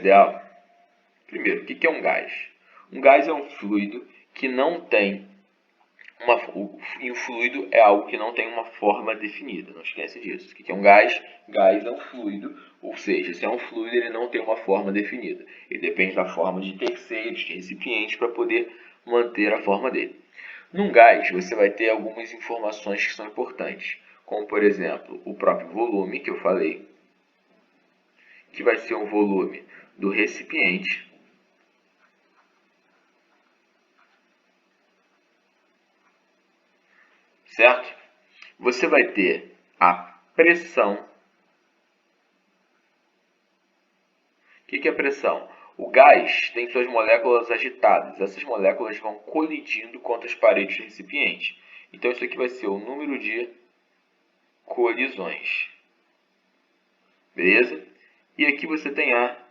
dela, primeiro, o que é um gás? Um gás é um fluido que não tem e o fluido é algo que não tem uma forma definida, não esquece disso. O que é um gás? Gás é um fluido, ou seja, se é um fluido ele não tem uma forma definida. Ele depende da forma de terceiros, de recipientes, para poder manter a forma dele. Num gás você vai ter algumas informações que são importantes, como por exemplo o próprio volume que eu falei, que vai ser um volume do recipiente, certo? Você vai ter a pressão. O que é pressão? O gás tem suas moléculas agitadas. Essas moléculas vão colidindo contra as paredes do recipiente. Então isso aqui vai ser o número de colisões. Beleza? E aqui você tem a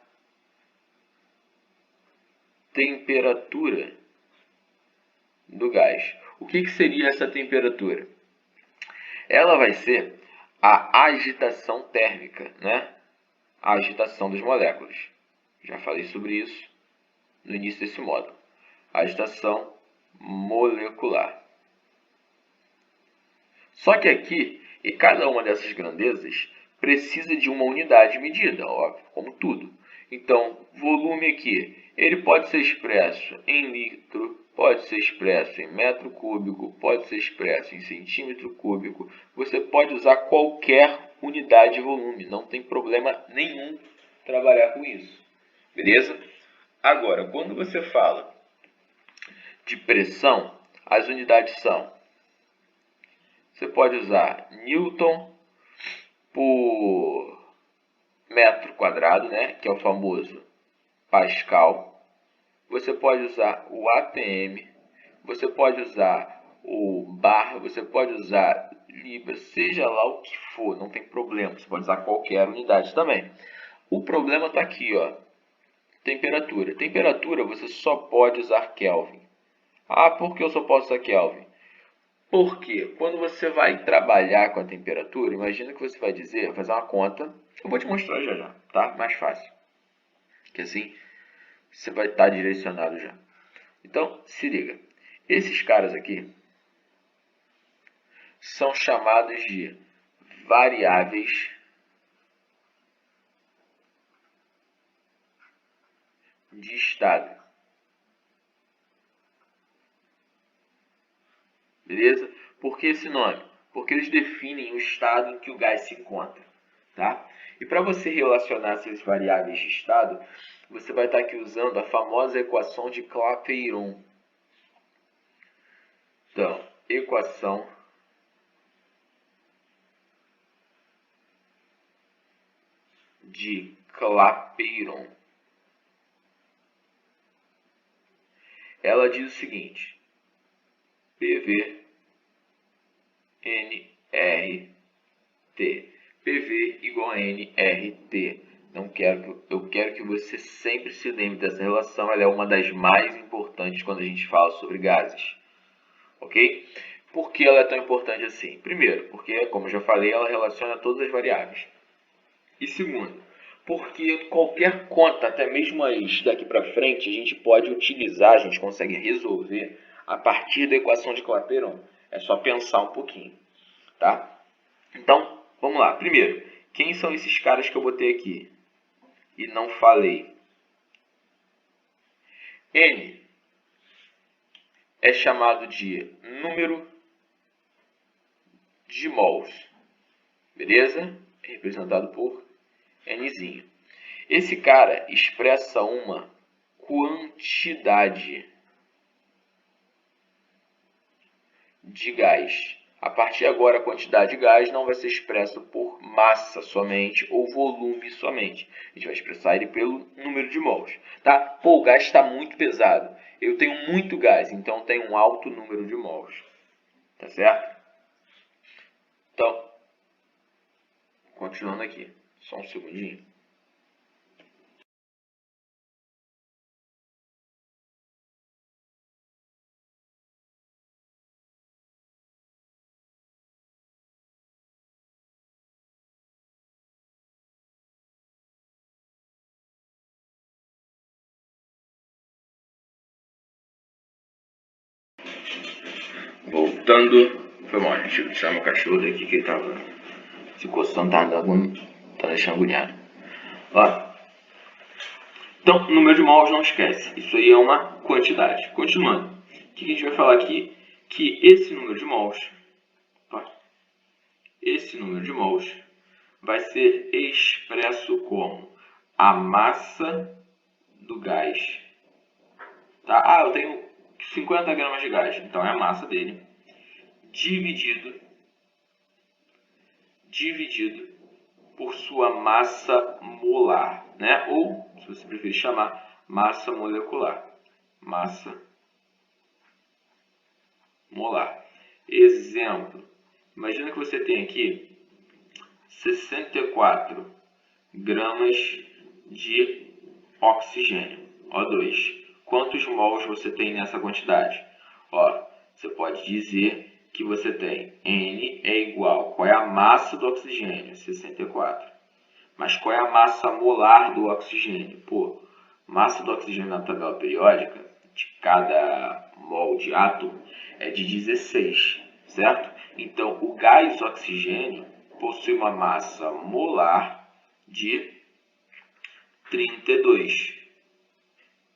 temperatura do gás. O que seria essa temperatura? Ela vai ser a agitação térmica, né? A agitação das moléculas. Já falei sobre isso no início desse módulo. A agitação molecular. Só que aqui, e cada uma dessas grandezas precisa de uma unidade medida, óbvio, como tudo. Então, volume aqui, ele pode ser expresso em litro, pode ser expresso em metro cúbico, pode ser expresso em centímetro cúbico. Você pode usar qualquer unidade de volume, não tem problema nenhum trabalhar com isso. Beleza? Agora, quando você fala de pressão, as unidades são... Você pode usar Newton por metro quadrado, né, que é o famoso Pascal. Você pode usar o ATM, você pode usar o bar, você pode usar libra, seja lá o que for, não tem problema. Você pode usar qualquer unidade também. O problema está aqui, ó, temperatura. Temperatura você só pode usar Kelvin. Ah, por que eu só posso usar Kelvin? Porque quando você vai trabalhar com a temperatura, imagina que você vai dizer, fazer uma conta, eu vou te mostrar já já, tá? Mais fácil. Que assim você vai estar direcionado já. Então, se liga. Esses caras aqui são chamados de variáveis de estado. Beleza? Por que esse nome? Porque eles definem o estado em que o gás se encontra. Tá? E para você relacionar essas variáveis de estado, você vai estar aqui usando a famosa equação de Clapeyron. Então, equação de Clapeyron. Ela diz o seguinte: PV NRT. PV igual a NRT. Eu quero que você sempre se lembre dessa relação. Ela é uma das mais importantes quando a gente fala sobre gases. Ok? Por que ela é tão importante assim? Primeiro, porque, como eu já falei, ela relaciona todas as variáveis. E segundo, porque qualquer conta, até mesmo as daqui para frente, a gente pode utilizar, a gente consegue resolver a partir da equação de Clapeyron. É só pensar um pouquinho, tá? Então, vamos lá. Primeiro, quem são esses caras que eu botei aqui e não falei? N é chamado de número de mols, beleza? É representado por Nzinho. Esse cara expressa uma quantidade de gás. A partir de agora, a quantidade de gás não vai ser expressa por massa somente ou volume somente. A gente vai expressar ele pelo número de mols. Tá? Pô, o gás está muito pesado. Eu tenho muito gás, então tem um alto número de mols. Tá certo? Então, continuando aqui. Só um segundinho. Voltando. Foi mal, gente. Deixa eu tirar meu cachorro daqui que ele tava se coçando, tá deixando agoniado. Ó. Então, número de mols não esquece. Isso aí é uma quantidade. Continuando. O que a gente vai falar aqui? Que esse número de mols, vai ser expresso como a massa do gás. Tá? Ah, eu tenho 50 gramas de gás. Então é a massa dele. Dividido por sua massa molar, né? Ou, se você preferir chamar, massa molecular. Massa molar. Exemplo. Imagina que você tem aqui 64 gramas de oxigênio, O2. Quantos mols você tem nessa quantidade? Ó, você pode dizer que você tem N é igual, qual é a massa do oxigênio? 64. Mas qual é a massa molar do oxigênio? Pô, massa do oxigênio na tabela periódica, de cada mol de átomo, é de 16, certo? Então, o gás oxigênio possui uma massa molar de 32,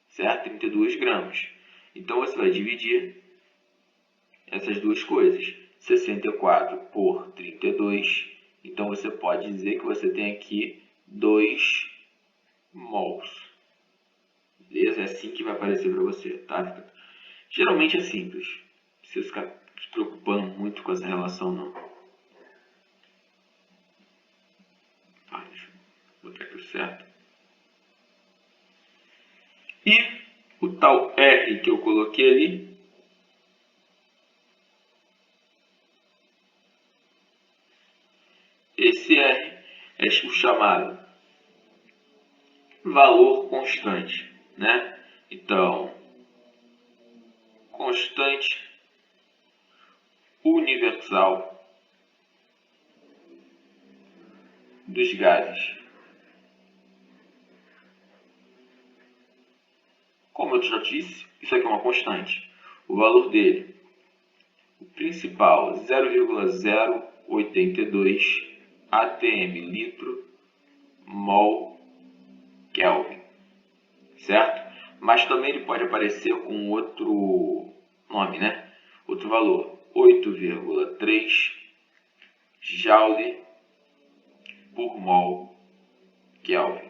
certo? 32 gramas. Então, você vai dividir essas duas coisas. 64 por 32. Então, você pode dizer que você tem aqui 2 mols. Beleza? É assim que vai aparecer para você, tá? Geralmente é simples. Não precisa ficar se preocupando muito com essa relação, não. Deixa eu botar aqui certo. E o tal R que eu coloquei ali, esse R é o chamado valor constante, né? Então, constante universal dos gases. Como eu já disse, isso aqui é uma constante. O valor dele, o principal, 0,082 atm litro mol Kelvin, certo? Mas também ele pode aparecer com outro nome, né? Outro valor, 8,3 joule por mol Kelvin.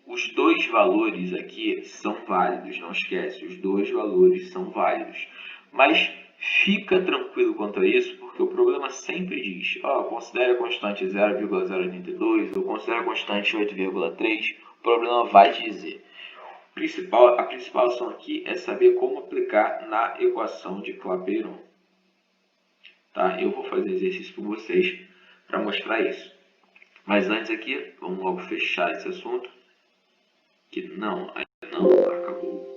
Os dois valores aqui são válidos, não esquece, os dois valores são válidos. Mas fica tranquilo quanto a isso, porque o problema sempre diz, considere a constante 0,082 ou considere a constante 8,3, o problema vai te dizer. A principal ação aqui é saber como aplicar na equação de Clapeyron. Tá? Eu vou fazer exercício com vocês para mostrar isso. Mas antes aqui, vamos logo fechar esse assunto. Que não, ainda não, acabou.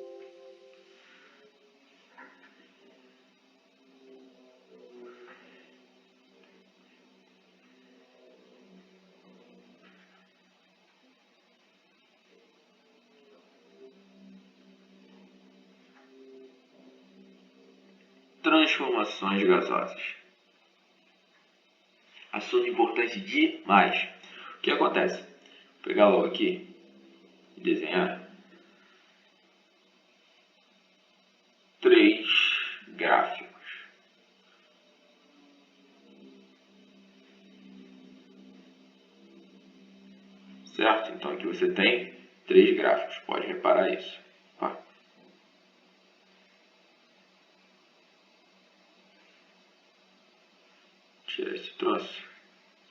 Transformações gasosas. Assunto importante demais. O que acontece? Vou pegar logo aqui e desenhar 3 gráficos. Certo? Então aqui você tem 3 gráficos. Pode reparar isso. Tirar esse troço.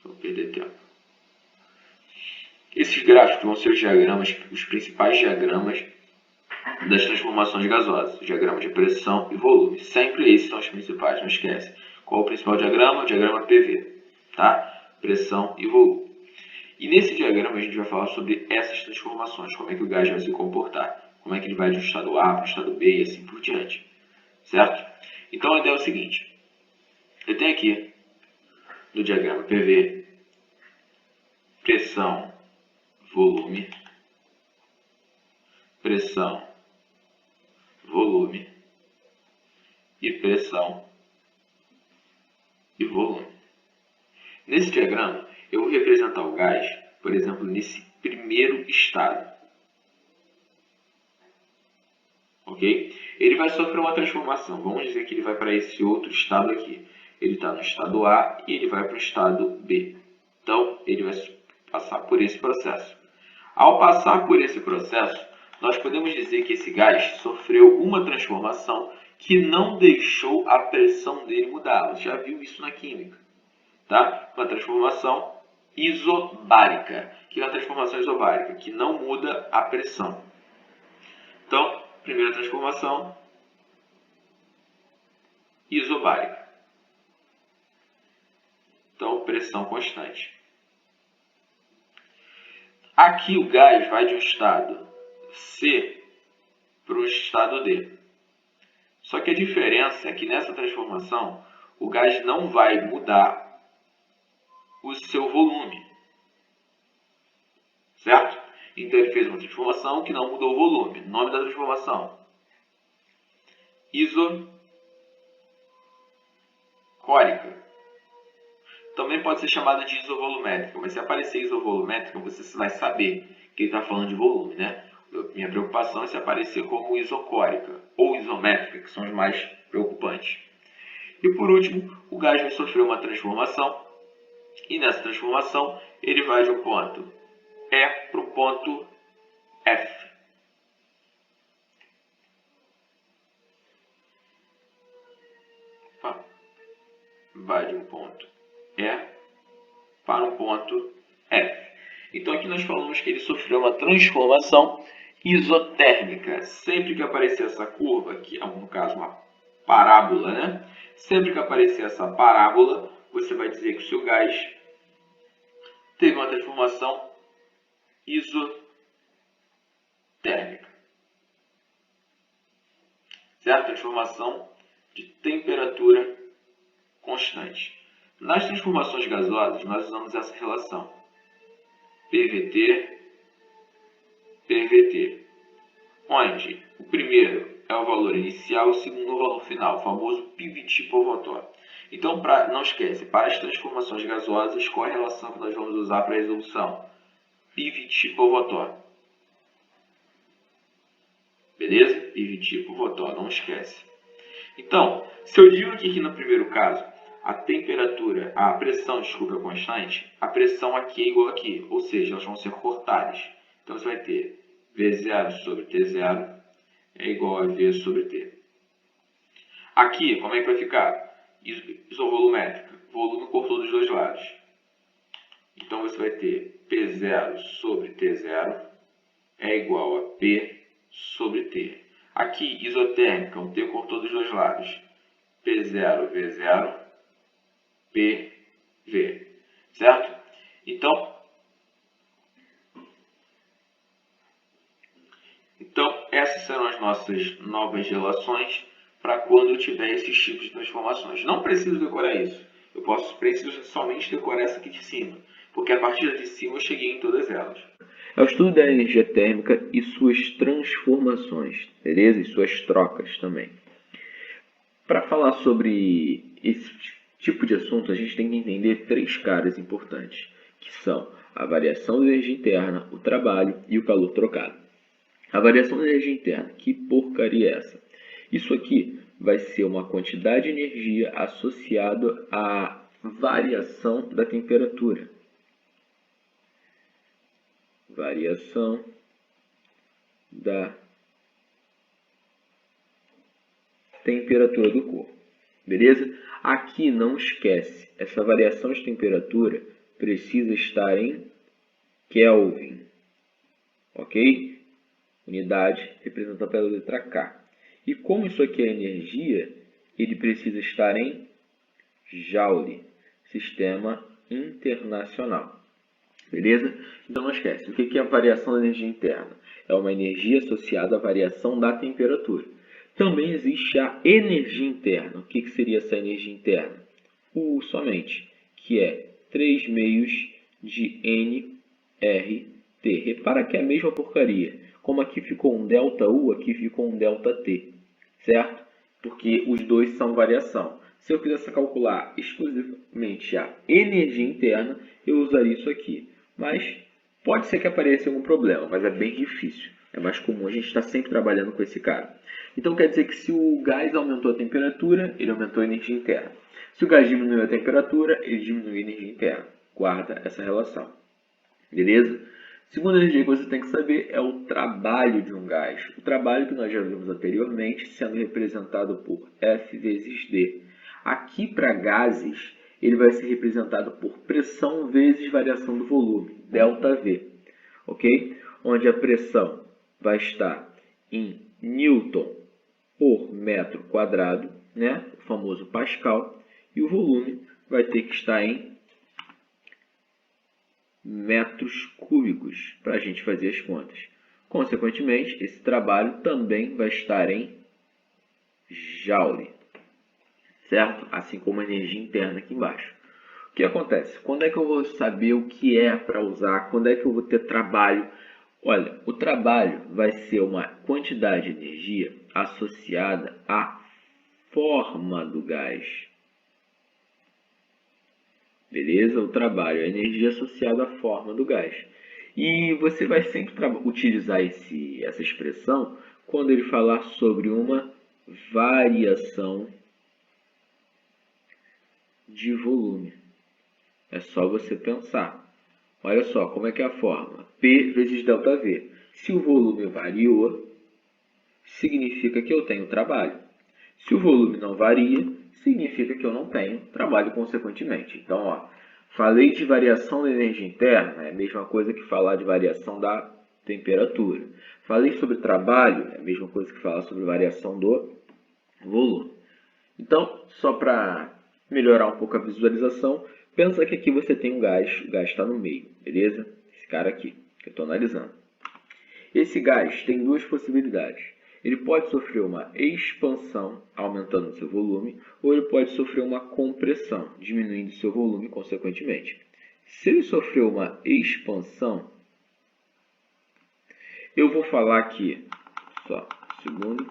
Vou perder tempo. Esses gráficos vão ser os diagramas, os principais diagramas das transformações gasosas. O diagrama de pressão e volume. Sempre esses são os principais, não esquece. Qual é o principal diagrama? O diagrama PV. Tá? Pressão e volume. E nesse diagrama a gente vai falar sobre essas transformações. Como é que o gás vai se comportar. Como é que ele vai de um estado A para o estado B e assim por diante. Certo? Então a ideia é o seguinte. Eu tenho aqui no diagrama PV pressão, volume, pressão, volume e pressão, e volume. Nesse diagrama, eu vou representar o gás, por exemplo, nesse primeiro estado. Ok? Ele vai sofrer uma transformação. Vamos dizer que ele vai para esse outro estado aqui. Ele está no estado A e ele vai para o estado B. Então, ele vai passar por esse processo. Ao passar por esse processo, nós podemos dizer que esse gás sofreu uma transformação que não deixou a pressão dele mudar. Você já viu isso na química, tá? Uma transformação isobárica. O que é a transformação isobárica? Que não muda a pressão. Então, primeira transformação, isobárica. Então, pressão constante. Aqui o gás vai de um estado C para o estado D. Só que a diferença é que nessa transformação, o gás não vai mudar o seu volume. Certo? Então ele fez uma transformação que não mudou o volume. Nome da transformação: isocórica. Também pode ser chamada de isovolumétrica, mas se aparecer isovolumétrica, você vai saber que ele está falando de volume, né? Minha preocupação é se aparecer como isocórica ou isométrica, que são os mais preocupantes. E por último, o gás vai sofrer uma transformação, e nessa transformação ele vai de um ponto E para o ponto F. Vai de um ponto E para um ponto F. Então aqui nós falamos que ele sofreu uma transformação isotérmica. Sempre que aparecer essa curva, que é no caso uma parábola, né? Sempre que aparecer essa parábola, você vai dizer que o seu gás teve uma transformação isotérmica. Certo? Transformação de temperatura constante. Nas transformações gasosas, nós usamos essa relação PVT, PVT, onde o primeiro é o valor inicial e o segundo é o valor final, o famoso PVT por Votor. Então, não esquece, para as transformações gasosas, qual é a relação que nós vamos usar para a resolução? PVT por Votor. Beleza? PVT por Votor, não esquece. Então, se eu digo aqui que no primeiro caso, a pressão, desculpa, é constante, a pressão aqui é igual aqui, ou seja, elas vão ser cortadas. Então, você vai ter V0 sobre T0 é igual a V sobre T. Aqui, como é que vai ficar? Isovolumétrica. Volume cortou dos dois lados. Então, você vai ter P0 sobre T0 é igual a P sobre T. Aqui, isotérmica, o T cortou dos dois lados. P0, V0, PV. Certo? Então, essas serão as nossas novas relações para quando eu tiver esses tipos de transformações. Não preciso decorar isso. Eu preciso somente decorar essa aqui de cima, porque a partir de cima eu cheguei em todas elas. É o estudo da energia térmica e suas transformações, beleza? E suas trocas também. Para falar sobre esse tipo de assunto, a gente tem que entender três caras importantes, que são a variação da energia interna, o trabalho e o calor trocado. A variação da energia interna, que porcaria é essa? Isso aqui vai ser uma quantidade de energia associada à variação da temperatura. Variação da temperatura do corpo. Beleza? Aqui não esquece, essa variação de temperatura precisa estar em Kelvin. Ok? Unidade representada pela letra K. E como isso aqui é energia, ele precisa estar em Joule, Sistema Internacional. Beleza? Então não esquece, o que é a variação da energia interna? É uma energia associada à variação da temperatura. Também existe a energia interna. O que seria essa energia interna? U somente, que é 3 meios de nRT. Repara que é a mesma porcaria. Como aqui ficou um ΔU, aqui ficou um ΔT. Certo? Porque os dois são variação. Se eu quisesse calcular exclusivamente a energia interna, eu usaria isso aqui. Mas pode ser que apareça algum problema, mas é bem difícil. É mais comum, a gente está sempre trabalhando com esse cara. Então quer dizer que se o gás aumentou a temperatura, ele aumentou a energia interna. Se o gás diminuiu a temperatura, ele diminuiu a energia interna. Guarda essa relação. Beleza? Segunda energia que você tem que saber é o trabalho de um gás. O trabalho que nós já vimos anteriormente, sendo representado por F vezes D. Aqui para gases, ele vai ser representado por pressão vezes variação do volume, ΔV. Ok? Onde a pressão vai estar em Newton por metro quadrado, né? O famoso Pascal. E o volume vai ter que estar em metros cúbicos para a gente fazer as contas. Consequentemente, esse trabalho também vai estar em Joule, certo? Assim como a energia interna aqui embaixo. O que acontece? Quando é que eu vou saber o que é para usar? Quando é que eu vou ter trabalho? Olha, o trabalho vai ser uma quantidade de energia associada à forma do gás. Beleza? O trabalho é a energia associada à forma do gás. E você vai sempre utilizar essa expressão quando ele falar sobre uma variação de volume. É só você pensar. Olha só como é que é a fórmula. P vezes ΔV. Se o volume variou, significa que eu tenho trabalho. Se o volume não varia, significa que eu não tenho trabalho consequentemente. Então, ó, falei de variação da energia interna, é a mesma coisa que falar de variação da temperatura. Falei sobre trabalho, é a mesma coisa que falar sobre variação do volume. Então, só para melhorar um pouco a visualização, pensa que aqui você tem um gás, o gás está no meio, beleza? Esse cara aqui, que eu estou analisando. Esse gás tem duas possibilidades. Ele pode sofrer uma expansão, aumentando seu volume, ou ele pode sofrer uma compressão, diminuindo seu volume consequentemente. Se ele sofrer uma expansão, eu vou falar aqui, só um segundo.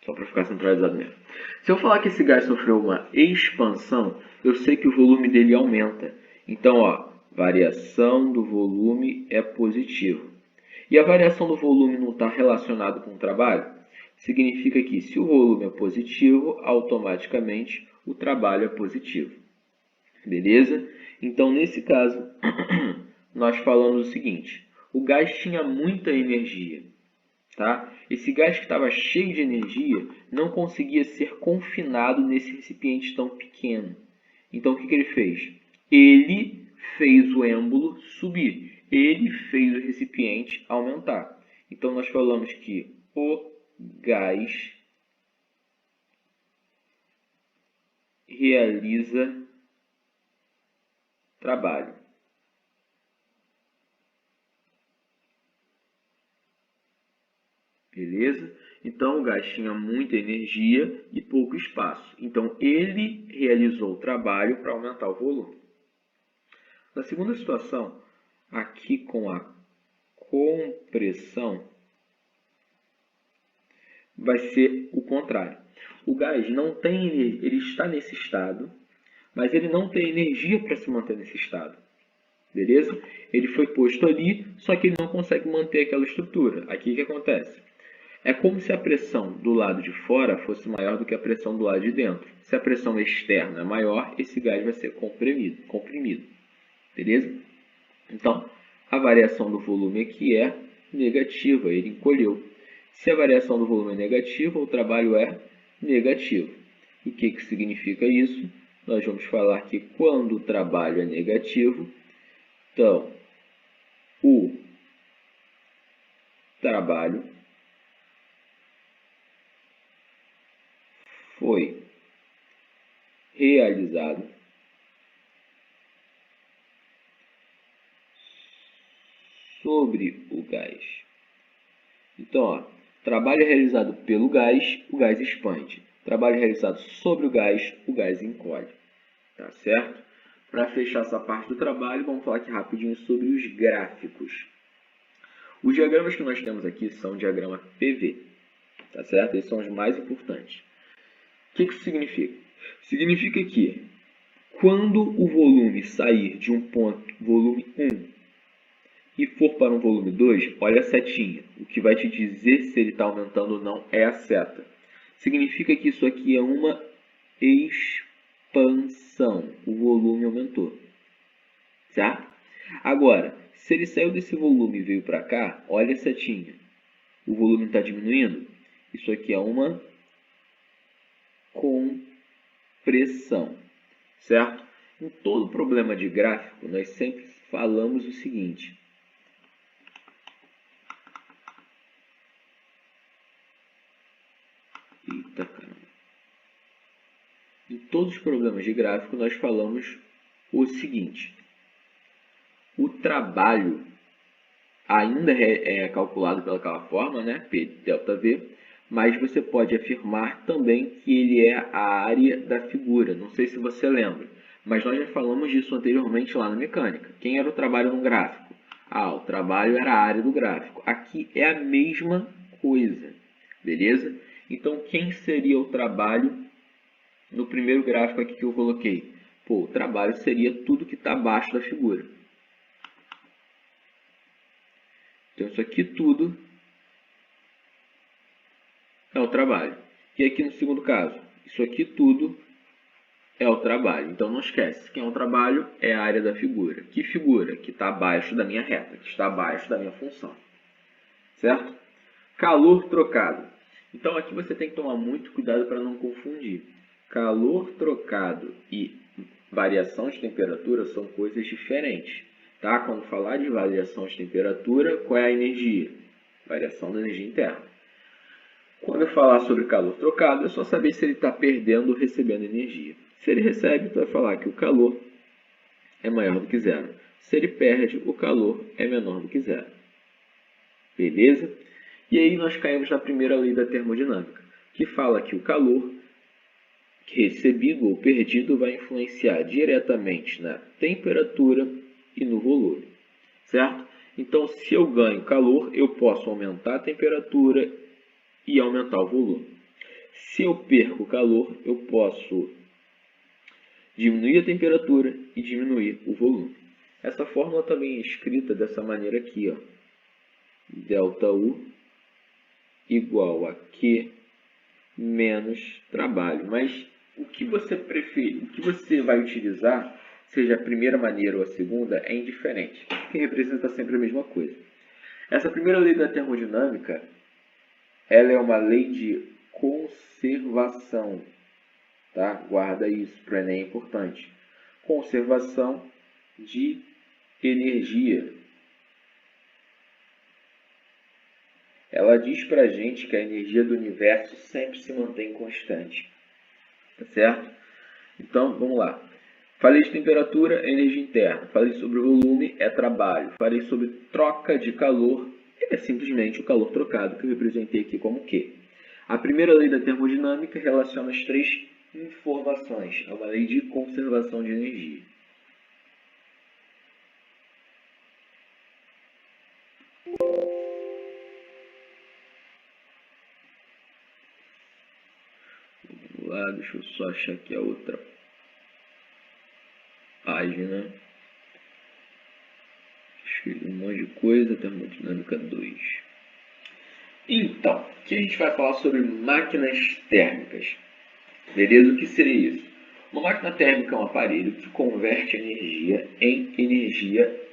Só para ficar centralizado mesmo. Se eu falar que esse gás sofreu uma expansão, eu sei que o volume dele aumenta. Então, ó, variação do volume é positivo. E a variação do volume não está relacionada com o trabalho? Significa que se o volume é positivo, automaticamente o trabalho é positivo. Beleza? Então, nesse caso, nós falamos o seguinte. O gás tinha muita energia. Tá? Esse gás que estava cheio de energia não conseguia ser confinado nesse recipiente tão pequeno. Então, o que ele fez? Ele fez o êmbolo subir. Ele fez o recipiente aumentar. Então, nós falamos que o gás realiza trabalho. Beleza? Então, o gás tinha muita energia e pouco espaço. Então, ele realizou o trabalho para aumentar o volume. Na segunda situação, aqui com a compressão, vai ser o contrário. O gás não tem energia, ele está nesse estado, mas ele não tem energia para se manter nesse estado. Beleza? Ele foi posto ali, só que ele não consegue manter aquela estrutura. Aqui o que acontece? É como se a pressão do lado de fora fosse maior do que a pressão do lado de dentro. Se a pressão externa é maior, esse gás vai ser comprimido. Beleza? Então, a variação do volume aqui é negativa, ele encolheu. Se a variação do volume é negativa, o trabalho é negativo. E o que significa isso? Nós vamos falar que quando o trabalho é negativo, então, o trabalho foi realizado sobre o gás. Então, ó, trabalho realizado pelo gás, o gás expande. Trabalho realizado sobre o gás encolhe. Tá certo? Para fechar essa parte do trabalho, vamos falar aqui rapidinho sobre os gráficos. Os diagramas que nós temos aqui são diagrama PV, tá certo? Esses são os mais importantes. O que isso significa? Significa que quando o volume sair de um ponto, volume 1, e for para um volume 2, olha a setinha. O que vai te dizer se ele está aumentando ou não é a seta. Significa que isso aqui é uma expansão. O volume aumentou. Certo? Agora, se ele saiu desse volume e veio para cá, olha a setinha. O volume está diminuindo. Isso aqui é uma compressão. Certo? Em todo problema de gráfico, nós sempre falamos o seguinte. Eita, caramba. Em todos os problemas de gráfico, nós falamos o seguinte. O trabalho ainda é calculado pelaquela forma, né? P delta V, mas você pode afirmar também que ele é a área da figura. Não sei se você lembra, mas nós já falamos disso anteriormente lá na mecânica. Quem era o trabalho no gráfico? O trabalho era a área do gráfico. Aqui é a mesma coisa, beleza? Então, quem seria o trabalho no primeiro gráfico aqui que eu coloquei? O trabalho seria tudo que está abaixo da figura. Então, isso aqui tudo é o trabalho. E aqui no segundo caso, isso aqui tudo é o trabalho. Então, não esquece, quem é o trabalho é a área da figura. Que figura? Que está abaixo da minha reta, que está abaixo da minha função. Certo? Calor trocado. Então, aqui você tem que tomar muito cuidado para não confundir. Calor trocado e variação de temperatura são coisas diferentes. Tá? Quando falar de variação de temperatura, qual é a energia? Variação da energia interna. Quando eu falar sobre calor trocado, é só saber se ele está perdendo ou recebendo energia. Se ele recebe, tu vai falar que o calor é maior do que zero. Se ele perde, o calor é menor do que zero. Beleza? E aí nós caímos na primeira lei da termodinâmica, que fala que o calor recebido ou perdido vai influenciar diretamente na temperatura e no volume, certo? Então, se eu ganho calor, eu posso aumentar a temperatura e aumentar o volume. Se eu perco calor, eu posso diminuir a temperatura e diminuir o volume. Essa fórmula também é escrita dessa maneira aqui, ó. ΔU igual a Q menos trabalho. Mas o que você prefere, o que você vai utilizar, seja a primeira maneira ou a segunda, é indiferente, que representa sempre a mesma coisa. Essa primeira lei da termodinâmica, ela é uma lei de conservação, tá? Guarda isso, para o Enem é importante. Conservação de energia. Ela diz para a gente que a energia do universo sempre se mantém constante, tá certo? Então, vamos lá. Falei de temperatura, energia interna. Falei sobre volume, é trabalho. Falei sobre troca de calor, é simplesmente o calor trocado, que eu representei aqui como Q. A primeira lei da termodinâmica relaciona as três informações. É uma lei de conservação de energia. Vamos lá, deixa eu só achar aqui a outra página. Escrevi um monte de coisa, termodinâmica 2. Então, aqui a gente vai falar sobre máquinas térmicas. Beleza? O que seria isso? Uma máquina térmica é um aparelho que converte energia em energia,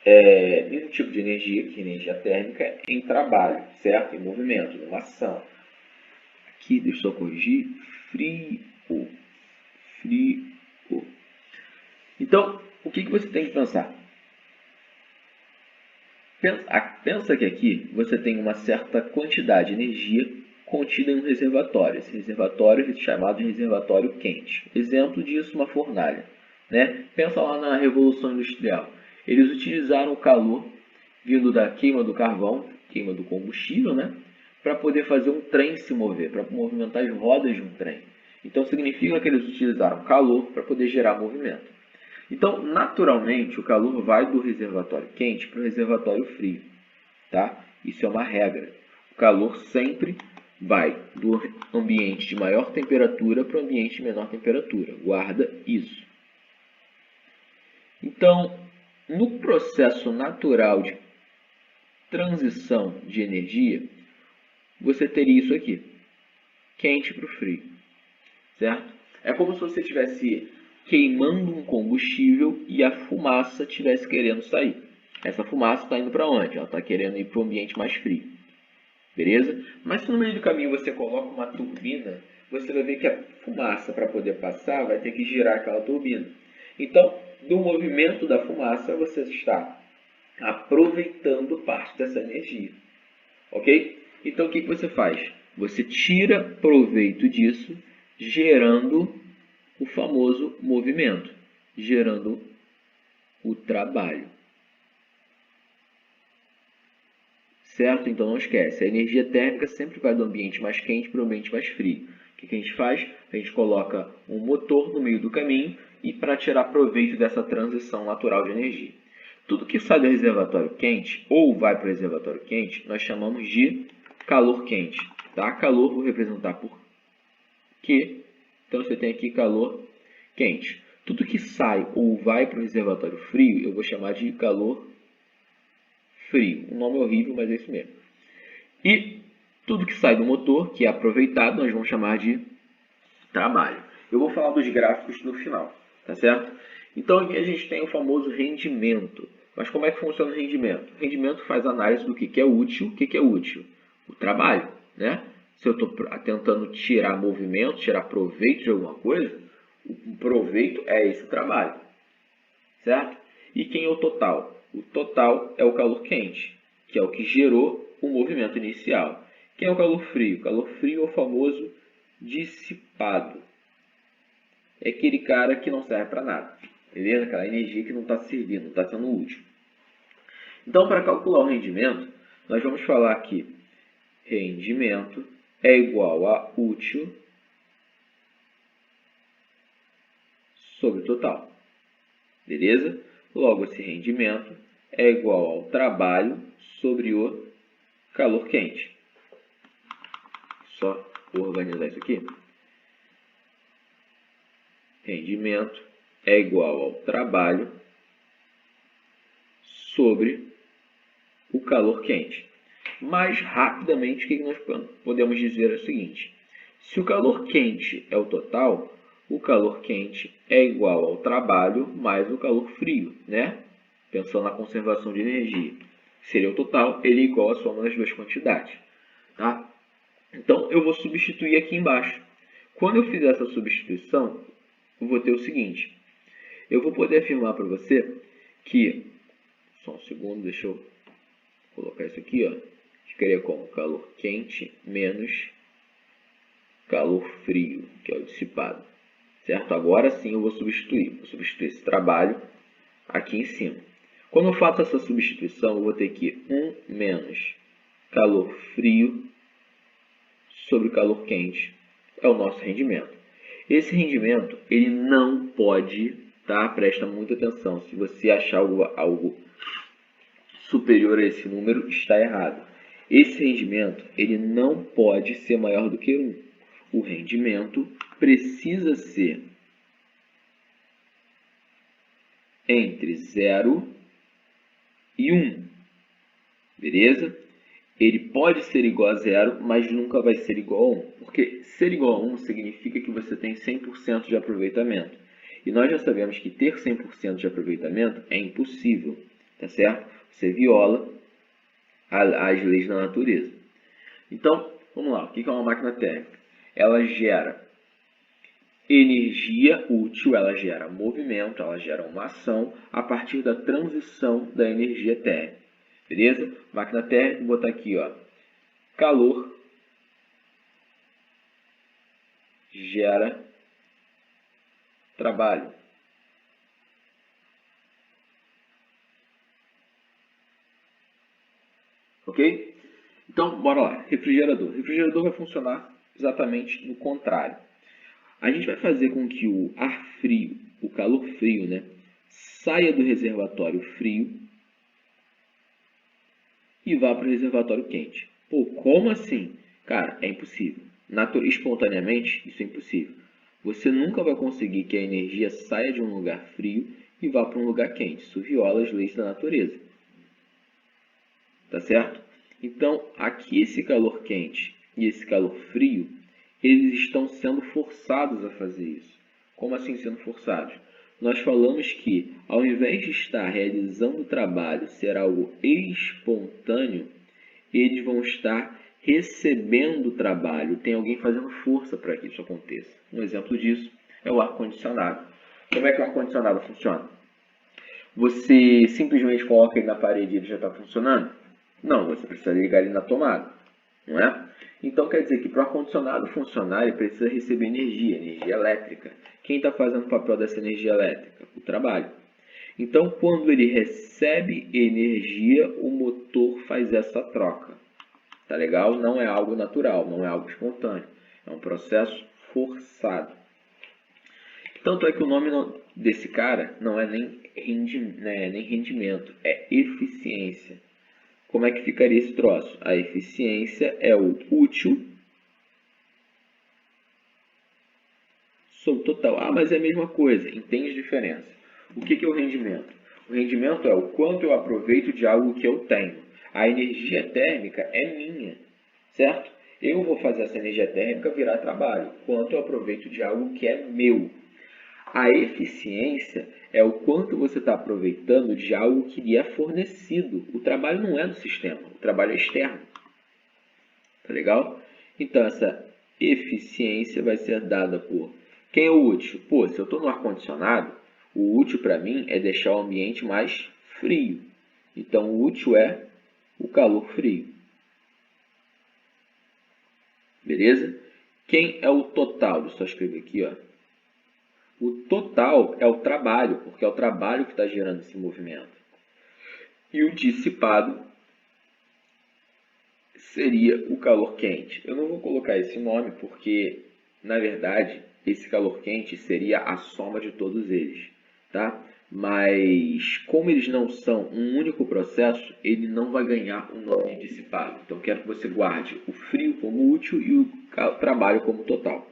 em um tipo de energia, que é energia térmica, em trabalho, certo? Em movimento, em uma ação. Aqui, deixa eu só corrigir, frio. Então, o que você tem que pensar? Pensa que aqui você tem uma certa quantidade de energia contida em um reservatório. Esse reservatório é chamado de reservatório quente. Exemplo disso, uma fornalha, né? Pensa lá na Revolução Industrial. Eles utilizaram o calor vindo da queima do carvão, queima do combustível, né? Para poder fazer um trem se mover, para movimentar as rodas de um trem. Então, significa que eles utilizaram calor para poder gerar movimento. Então, naturalmente, o calor vai do reservatório quente para o reservatório frio. tá? Isso é uma regra. O calor sempre vai do ambiente de maior temperatura para o ambiente de menor temperatura. Guarda isso. Então, no processo natural de transição de energia, você teria isso aqui, quente para o frio, certo? É como se você estivesse queimando um combustível e a fumaça estivesse querendo sair. Essa fumaça está indo para onde? Ela está querendo ir para o ambiente mais frio, beleza? Mas se no meio do caminho você coloca uma turbina, você vai ver que a fumaça, para poder passar, vai ter que girar aquela turbina. Então, do movimento da fumaça, você está aproveitando parte dessa energia, ok? Então, o que você faz? Você tira proveito disso, gerando o famoso movimento, gerando o trabalho. Certo? Então não esquece, a energia térmica sempre vai do ambiente mais quente para o ambiente mais frio. O que a gente faz? A gente coloca um motor no meio do caminho e para tirar proveito dessa transição natural de energia. Tudo que sai do reservatório quente ou vai para o reservatório quente, nós chamamos de calor quente. Tá? Calor vou representar por Q. Então você tem aqui calor quente. Tudo que sai ou vai para o reservatório frio, eu vou chamar de calor frio. O nome é horrível, mas é isso mesmo. E tudo que sai do motor, que é aproveitado, nós vamos chamar de trabalho. Eu vou falar dos gráficos no final, tá certo? Então aqui a gente tem o famoso rendimento. Mas como é que funciona o rendimento? O rendimento faz análise do que é útil. O que é útil? O trabalho, né? Se eu estou tentando tirar movimento, tirar proveito de alguma coisa, o proveito é esse trabalho, certo? E quem é o total? O total é o calor quente, que é o que gerou o movimento inicial. Quem é o calor frio? O calor frio é o famoso dissipado. É aquele cara que não serve para nada, beleza? Aquela energia que não está servindo, não está sendo útil. Então, para calcular o rendimento, nós vamos falar que rendimento é igual a útil sobre total, beleza? Logo, esse rendimento é igual ao trabalho sobre o calor quente. Só vou organizar isso aqui. Rendimento é igual ao trabalho sobre o calor quente. Mais rapidamente, o que nós podemos dizer é o seguinte. Se o calor quente é o total, o calor quente é igual ao trabalho mais o calor frio, né? Pensando na conservação de energia. Seria o total, ele é igual à soma das duas quantidades, tá? Então, eu vou substituir aqui embaixo. Quando eu fizer essa substituição, eu vou ter o seguinte. Eu vou poder afirmar para você que... Só um segundo, deixa eu colocar isso aqui, ó. Ficaria como calor quente menos calor frio, que é o dissipado. Certo? Agora sim eu vou substituir. Vou substituir esse trabalho aqui em cima. Quando eu faço essa substituição, eu vou ter que 1 menos calor frio sobre calor quente. É o nosso rendimento. Esse rendimento, ele não pode, tá? Presta muita atenção. Se você achar algo superior a esse número, está errado. Esse rendimento, ele não pode ser maior do que 1. O rendimento precisa ser entre 0 e 1. Beleza? Ele pode ser igual a 0, mas nunca vai ser igual a 1. Porque ser igual a 1 significa que você tem 100% de aproveitamento. E nós já sabemos que ter 100% de aproveitamento é impossível. Tá certo? Você viola as leis da natureza. Então, vamos lá. O que é uma máquina térmica? Ela gera energia útil, ela gera movimento, ela gera uma ação a partir da transição da energia térmica. Beleza? Máquina térmica, vou botar aqui, ó. Calor gera trabalho. Ok? Então, bora lá. Refrigerador. Refrigerador vai funcionar exatamente no contrário. A gente vai fazer com que o ar frio, o calor frio, né, saia do reservatório frio e vá para o reservatório quente. Pô, como assim? Cara, é impossível. Espontaneamente, isso é impossível. Você nunca vai conseguir que a energia saia de um lugar frio e vá para um lugar quente. Isso viola as leis da natureza. Tá certo? Então, aqui esse calor quente e esse calor frio, eles estão sendo forçados a fazer isso. Como assim sendo forçados? Nós falamos que, ao invés de estar realizando o trabalho ser algo espontâneo, eles vão estar recebendo o trabalho. Tem alguém fazendo força para que isso aconteça. Um exemplo disso é o ar-condicionado. Como é que o ar-condicionado funciona? Você simplesmente coloca ele na parede e ele já está funcionando? Não, você precisa ligar ele na tomada, não é? Então quer dizer que para o ar-condicionado funcionar, ele precisa receber energia elétrica. Quem está fazendo o papel dessa energia elétrica? O trabalho. Então, quando ele recebe energia, o motor faz essa troca. Tá legal? Não é algo natural, não é algo espontâneo. É um processo forçado. Tanto é que o nome desse cara não é nem rendimento, é eficiência. Como é que ficaria esse troço? A eficiência é o útil sobre o total. Ah, mas é a mesma coisa. Entende a diferença? O que é o rendimento? O rendimento é o quanto eu aproveito de algo que eu tenho. A energia térmica é minha, certo? Eu vou fazer essa energia térmica virar trabalho. Quanto eu aproveito de algo que é meu. A eficiência é o quanto você está aproveitando de algo que lhe é fornecido. O trabalho não é do sistema, o trabalho é externo. Tá legal? Então, essa eficiência vai ser dada por quem é o útil? Pô, se eu estou no ar-condicionado, o útil para mim é deixar o ambiente mais frio. Então, o útil é o calor frio. Beleza? Quem é o total? Deixa eu só escrever aqui, ó. O total é o trabalho, porque é o trabalho que está gerando esse movimento. E o dissipado seria o calor quente. Eu não vou colocar esse nome porque, na verdade, esse calor quente seria a soma de todos eles, tá? Mas, como eles não são um único processo, ele não vai ganhar o nome de dissipado. Então, quero que você guarde o frio como útil e o trabalho como total.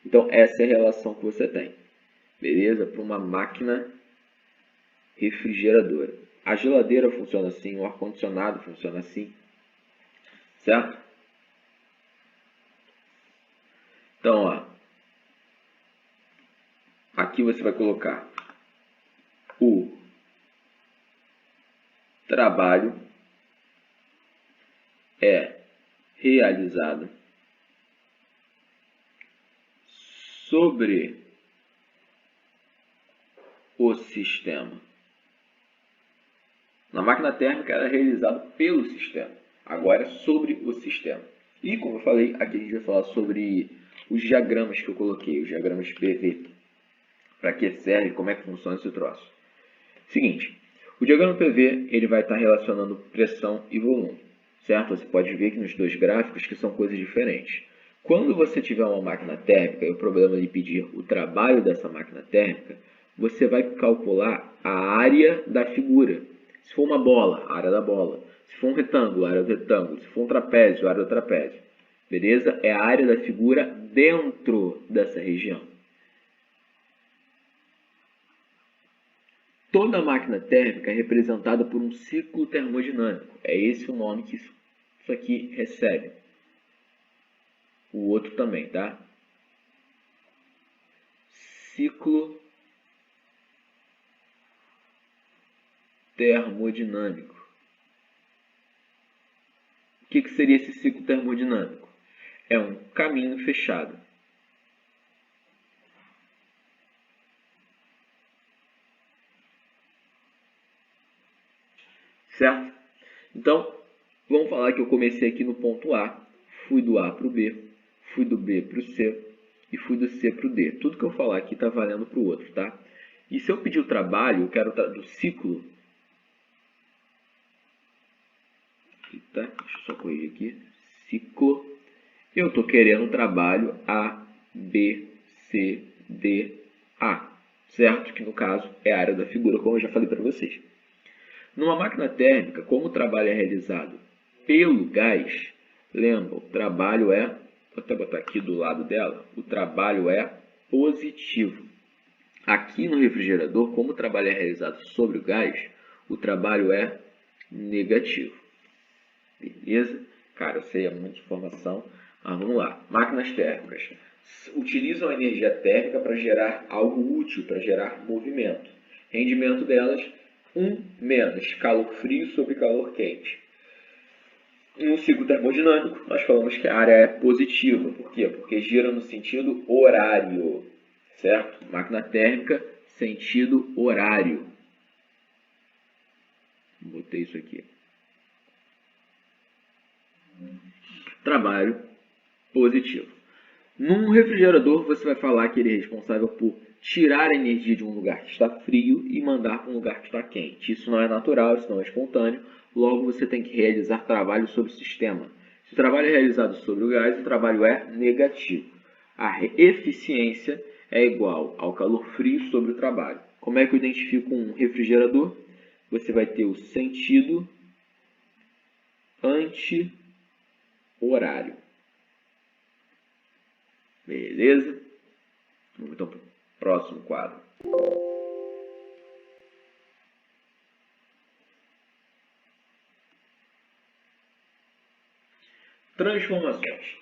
Então, essa é a relação que você tem. Beleza? Para uma máquina refrigeradora. A geladeira funciona assim, o ar-condicionado funciona assim. Certo? Então, ó, aqui você vai colocar o trabalho é realizado sobre o sistema. Na máquina térmica era realizado pelo sistema, agora é sobre o sistema. E como eu falei, aqui a gente vai falar sobre os diagramas que eu coloquei, os diagramas PV. Para que serve, como é que funciona esse troço. Seguinte, o diagrama PV ele vai estar relacionando pressão e volume, certo? Você pode ver aqui nos dois gráficos que são coisas diferentes. Quando você tiver uma máquina térmica e o problema de pedir o trabalho dessa máquina térmica, você vai calcular a área da figura. Se for uma bola, a área da bola. Se for um retângulo, a área do retângulo. Se for um trapézio, a área do trapézio. Beleza? É a área da figura dentro dessa região. Toda máquina térmica é representada por um ciclo termodinâmico. É esse o nome que isso aqui recebe. O outro também, tá? Ciclo termodinâmico. O que seria esse ciclo termodinâmico? É um caminho fechado. Certo? Então, vamos falar que eu comecei aqui no ponto A, fui do A para o B, fui do B para o C e fui do C para o D. Tudo que eu falar aqui está valendo para o outro, tá? E se eu pedir o trabalho, eu quero do ciclo. Tá? Deixa eu só corrigir aqui. Ciclo. Eu estou querendo o trabalho A, B, C, D, A. Certo? Que no caso é a área da figura, como eu já falei para vocês. Numa máquina térmica, como o trabalho é realizado pelo gás, lembra, o trabalho é, vou até botar aqui do lado dela, o trabalho é positivo. Aqui no refrigerador, como o trabalho é realizado sobre o gás, o trabalho é negativo. Beleza? Cara, eu sei, é muita informação, mas vamos lá. Máquinas térmicas utilizam a energia térmica para gerar algo útil, para gerar movimento. Rendimento delas, 1 menos calor frio sobre calor quente. No ciclo termodinâmico, nós falamos que a área é positiva. Por quê? Porque gira no sentido horário, certo? Máquina térmica, sentido horário. Botei isso aqui. Trabalho positivo. Num refrigerador, você vai falar que ele é responsável por tirar a energia de um lugar que está frio e mandar para um lugar que está quente. Isso não é natural, isso não é espontâneo. Logo, você tem que realizar trabalho sobre o sistema. Se o trabalho é realizado sobre o gás, o trabalho é negativo. A eficiência é igual ao calor frio sobre o trabalho. Como é que eu identifico um refrigerador? Você vai ter o sentido anti-horário. Beleza? Vamos então para o próximo quadro. Transformações.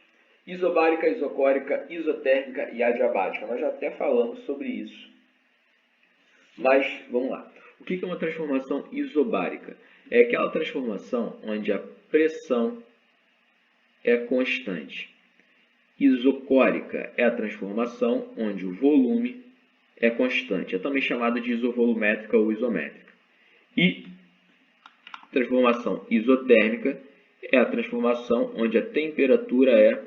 Isobárica, isocórica, isotérmica e adiabática. Nós já até falamos sobre isso. Mas, vamos lá. O que é uma transformação isobárica? É aquela transformação onde a pressão é constante. Isocórica é a transformação onde o volume é constante. É também chamada de isovolumétrica ou isométrica. E transformação isotérmica é a transformação onde a temperatura é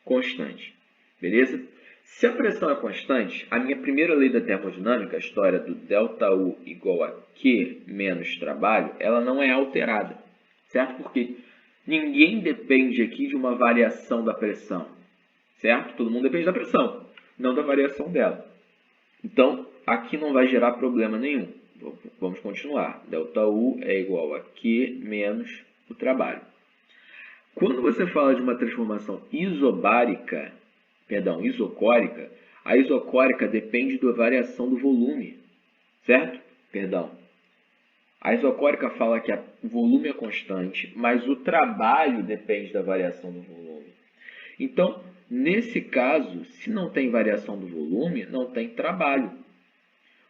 constante. Beleza? Se a pressão é constante, a minha primeira lei da termodinâmica, a história do ΔU igual a Q menos trabalho, ela não é alterada. Certo? Porque ninguém depende aqui de uma variação da pressão. Certo? Todo mundo depende da pressão, não da variação dela. Então, aqui não vai gerar problema nenhum. Vamos continuar. ΔU é igual a Q menos o trabalho. Quando você fala de uma transformação isocórica, a isocórica depende da variação do volume, certo? A isocórica fala que o volume é constante, mas o trabalho depende da variação do volume. Então, nesse caso, se não tem variação do volume, não tem trabalho.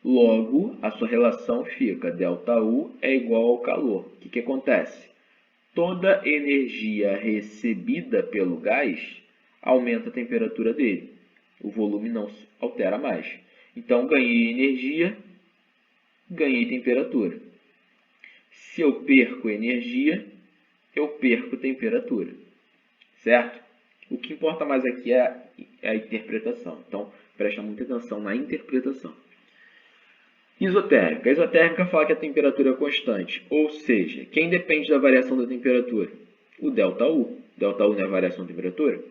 Logo, a sua relação fica ΔU é igual ao calor. O que acontece? Toda energia recebida pelo gás aumenta a temperatura dele. O volume não se altera mais. Então, ganhei energia, ganhei temperatura. Se eu perco energia, eu perco temperatura. Certo? O que importa mais aqui é a interpretação. Então, presta muita atenção na interpretação. Isotérmica. A isotérmica fala que a temperatura é constante. Ou seja, quem depende da variação da temperatura? O ΔU. ΔU não é a variação da temperatura?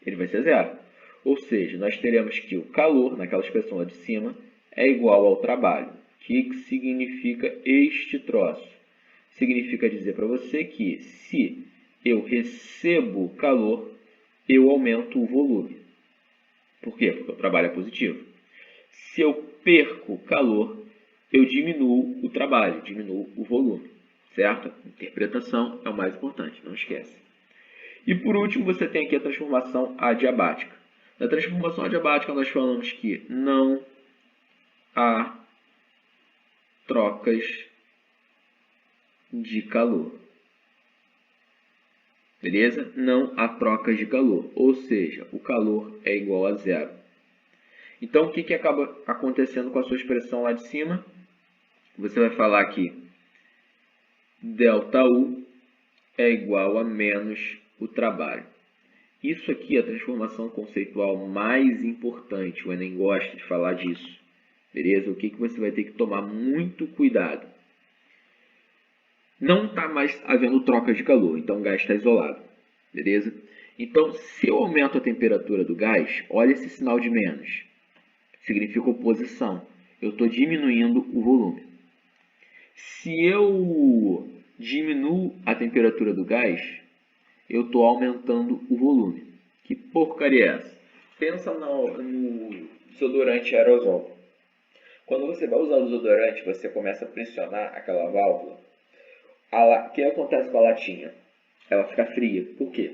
Ele vai ser zero. Ou seja, nós teremos que o calor, naquela expressão lá de cima, é igual ao trabalho. O que significa este troço? Significa dizer para você que se eu recebo calor, eu aumento o volume. Por quê? Porque o trabalho é positivo. Se eu perco calor, eu diminuo o trabalho, diminuo o volume. Certo? A interpretação é o mais importante, não esquece. E por último, você tem aqui a transformação adiabática. Na transformação adiabática, nós falamos que não há trocas de calor. Beleza? Não há trocas de calor, ou seja, o calor é igual a zero. Então, o que acaba acontecendo com a sua expressão lá de cima? Você vai falar que ΔU é igual a menos o trabalho. Isso aqui é a transformação conceitual mais importante. O Enem gosta de falar disso. Beleza? O que você vai ter que tomar muito cuidado? Não está mais havendo troca de calor, então o gás está isolado. Beleza? Então, se eu aumento a temperatura do gás, olha esse sinal de menos. Significa oposição. Eu estou diminuindo o volume. Se eu diminuo a temperatura do gás, eu estou aumentando o volume. Que porcaria é essa? Pensa no desodorante aerosol. Quando você vai usar o desodorante, você começa a pressionar aquela válvula. O que acontece com a latinha? Ela fica fria. Por quê?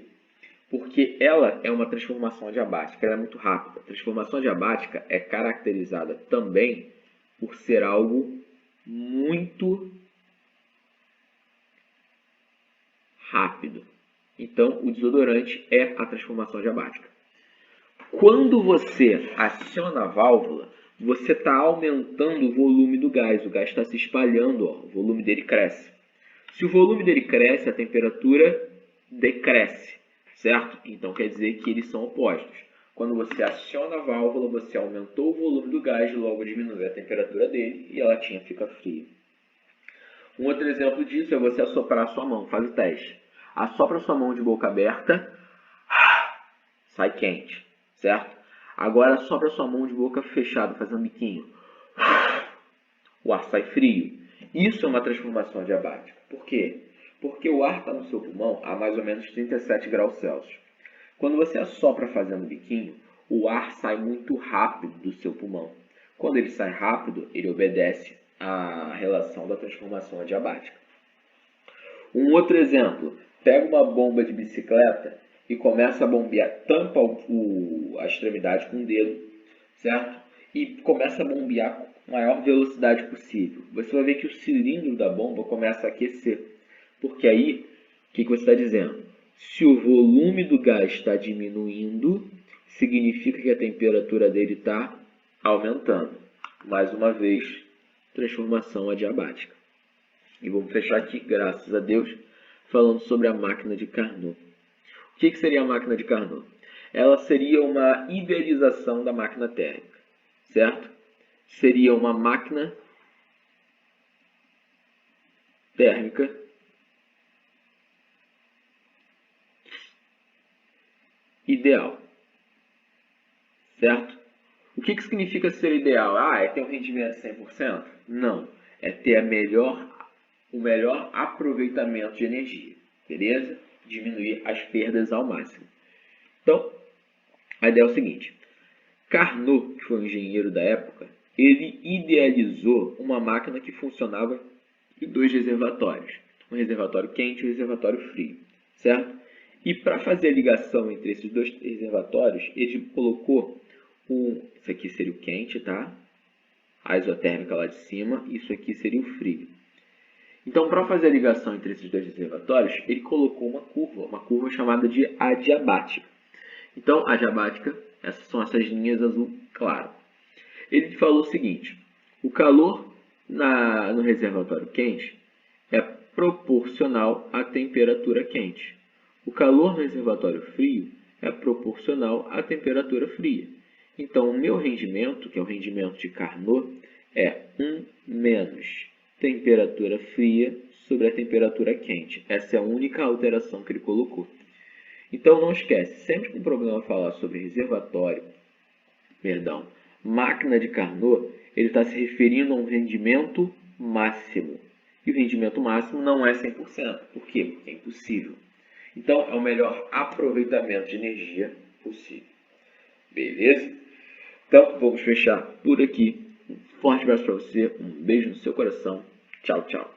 Porque ela é uma transformação adiabática, ela é muito rápida. A transformação adiabática é caracterizada também por ser algo muito rápido. Então, o desodorante é a transformação adiabática. Quando você aciona a válvula, você está aumentando o volume do gás. O gás está se espalhando, o volume dele cresce. Se o volume dele cresce, a temperatura decresce, certo? Então quer dizer que eles são opostos. Quando você aciona a válvula, você aumentou o volume do gás e logo diminui a temperatura dele e a latinha fica fria. Um outro exemplo disso é você assoprar a sua mão. Faz o teste. Assopra a sua mão de boca aberta, sai quente, certo? Agora assopra a sua mão de boca fechada, fazendo biquinho. O ar sai frio. Isso é uma transformação adiabática. Por quê? Porque o ar está no seu pulmão a mais ou menos 37 graus Celsius. Quando você assopra fazendo biquinho, o ar sai muito rápido do seu pulmão. Quando ele sai rápido, ele obedece à relação da transformação adiabática. Um outro exemplo, pega uma bomba de bicicleta e começa a bombear, tampa a extremidade com o dedo, certo? E começa a bombear com a maior velocidade possível. Você vai ver que o cilindro da bomba começa a aquecer. Porque aí, o que você está dizendo? Se o volume do gás está diminuindo, significa que a temperatura dele está aumentando. Mais uma vez, transformação adiabática. E vamos fechar aqui, graças a Deus, falando sobre a máquina de Carnot. O que seria a máquina de Carnot? Ela seria uma idealização da máquina térmica, certo? Seria uma máquina térmica ideal, certo? O que significa ser ideal? É ter um rendimento de 100%? Não, é ter o melhor aproveitamento de energia, beleza? Diminuir as perdas ao máximo. Então, a ideia é o seguinte. Carnot, que foi um engenheiro da época, ele idealizou uma máquina que funcionava em dois reservatórios. Um reservatório quente e um reservatório frio, certo? E para fazer a ligação entre esses dois reservatórios, ele colocou isso aqui seria o quente, tá? A isotérmica lá de cima, isso aqui seria o frio. Então, para fazer a ligação entre esses dois reservatórios, ele colocou uma curva chamada de adiabática. Então, adiabática, essas são essas linhas azul claro. Ele falou o seguinte, o calor no reservatório quente é proporcional à temperatura quente. O calor no reservatório frio é proporcional à temperatura fria. Então, o meu rendimento, que é o rendimento de Carnot, é 1 menos temperatura fria sobre a temperatura quente. Essa é a única alteração que ele colocou. Então, não esquece, sempre que o programa falar sobre máquina de Carnot, ele está se referindo a um rendimento máximo. E o rendimento máximo não é 100%. Por quê? Porque é impossível. Então, é o melhor aproveitamento de energia possível. Beleza? Então, vamos fechar por aqui. Um forte abraço para você, um beijo no seu coração. Tchau, tchau.